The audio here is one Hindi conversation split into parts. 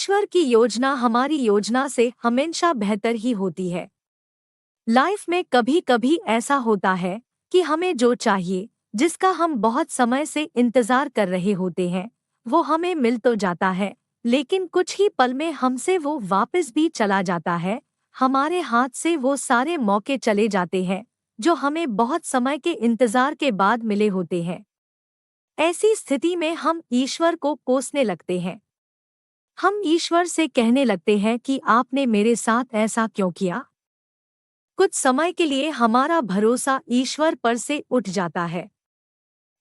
ईश्वर की योजना हमारी योजना से हमेशा बेहतर ही होती है। लाइफ में कभी कभी ऐसा होता है कि हमें जो चाहिए, जिसका हम बहुत समय से इंतजार कर रहे होते हैं, वो हमें मिल तो जाता है, लेकिन कुछ ही पल में हमसे वो वापस भी चला जाता है। हमारे हाथ से वो सारे मौके चले जाते हैं जो हमें बहुत समय के इंतजार के बाद मिले होते हैं। ऐसी स्थिति में हम ईश्वर को कोसने लगते हैं। हम ईश्वर से कहने लगते हैं कि आपने मेरे साथ ऐसा क्यों किया। कुछ समय के लिए हमारा भरोसा ईश्वर पर से उठ जाता है,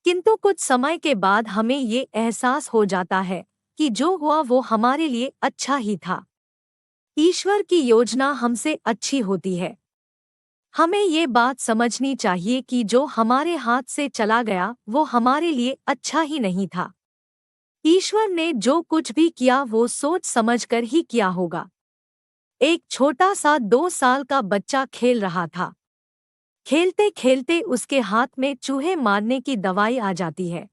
किंतु कुछ समय के बाद हमें ये एहसास हो जाता है कि जो हुआ वो हमारे लिए अच्छा ही था। ईश्वर की योजना हमसे अच्छी होती है। हमें ये बात समझनी चाहिए कि जो हमारे हाथ से चला गया वो हमारे लिए अच्छा ही नहीं था। ईश्वर ने जो कुछ भी किया वो सोच समझकर ही किया होगा। एक छोटा सा 2 साल का बच्चा खेल रहा था। खेलते खेलते उसके हाथ में चूहे मारने की दवाई आ जाती है।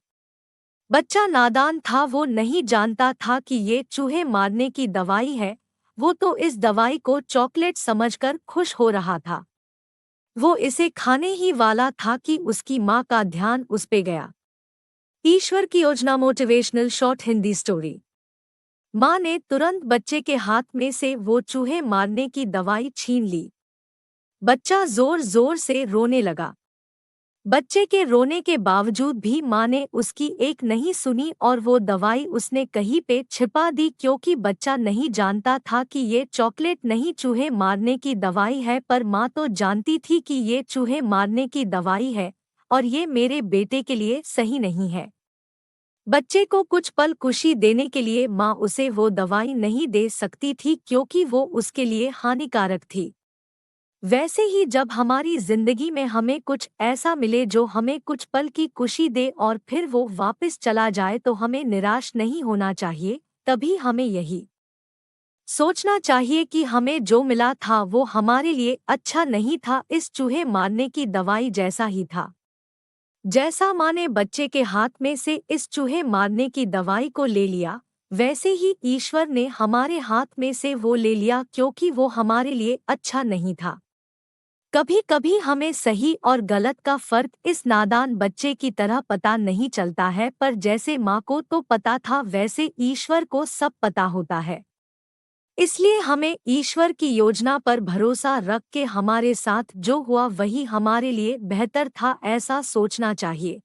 बच्चा नादान था, वो नहीं जानता था कि ये चूहे मारने की दवाई है। वो तो इस दवाई को चॉकलेट समझकर खुश हो रहा था। वो इसे खाने ही वाला था कि उसकी माँ का ध्यान उस पे गया। ईश्वर की योजना मोटिवेशनल शॉर्ट हिंदी स्टोरी। माँ ने तुरंत बच्चे के हाथ में से वो चूहे मारने की दवाई छीन ली। बच्चा जोर जोर से रोने लगा। बच्चे के रोने के बावजूद भी माँ ने उसकी एक नहीं सुनी और वो दवाई उसने कहीं पे छिपा दी, क्योंकि बच्चा नहीं जानता था कि ये चॉकलेट नहीं चूहे मारने की दवाई है। पर माँ तो जानती थी कि ये चूहे मारने की दवाई है और ये मेरे बेटे के लिए सही नहीं है। बच्चे को कुछ पल खुशी देने के लिए माँ उसे वो दवाई नहीं दे सकती थी, क्योंकि वो उसके लिए हानिकारक थी। वैसे ही जब हमारी जिंदगी में हमें कुछ ऐसा मिले जो हमें कुछ पल की खुशी दे और फिर वो वापस चला जाए, तो हमें निराश नहीं होना चाहिए। तभी हमें यही सोचना चाहिए कि हमें जो मिला था वो हमारे लिए अच्छा नहीं था, इस चूहे मारने की दवाई जैसा ही था। जैसा माँ ने बच्चे के हाथ में से इस चूहे मारने की दवाई को ले लिया, वैसे ही ईश्वर ने हमारे हाथ में से वो ले लिया, क्योंकि वो हमारे लिए अच्छा नहीं था। कभी कभी हमें सही और गलत का फर्क इस नादान बच्चे की तरह पता नहीं चलता है, पर जैसे माँ को तो पता था वैसे ईश्वर को सब पता होता है। इसलिए हमें ईश्वर की योजना पर भरोसा रख के हमारे साथ जो हुआ वही हमारे लिए बेहतर था, ऐसा सोचना चाहिए।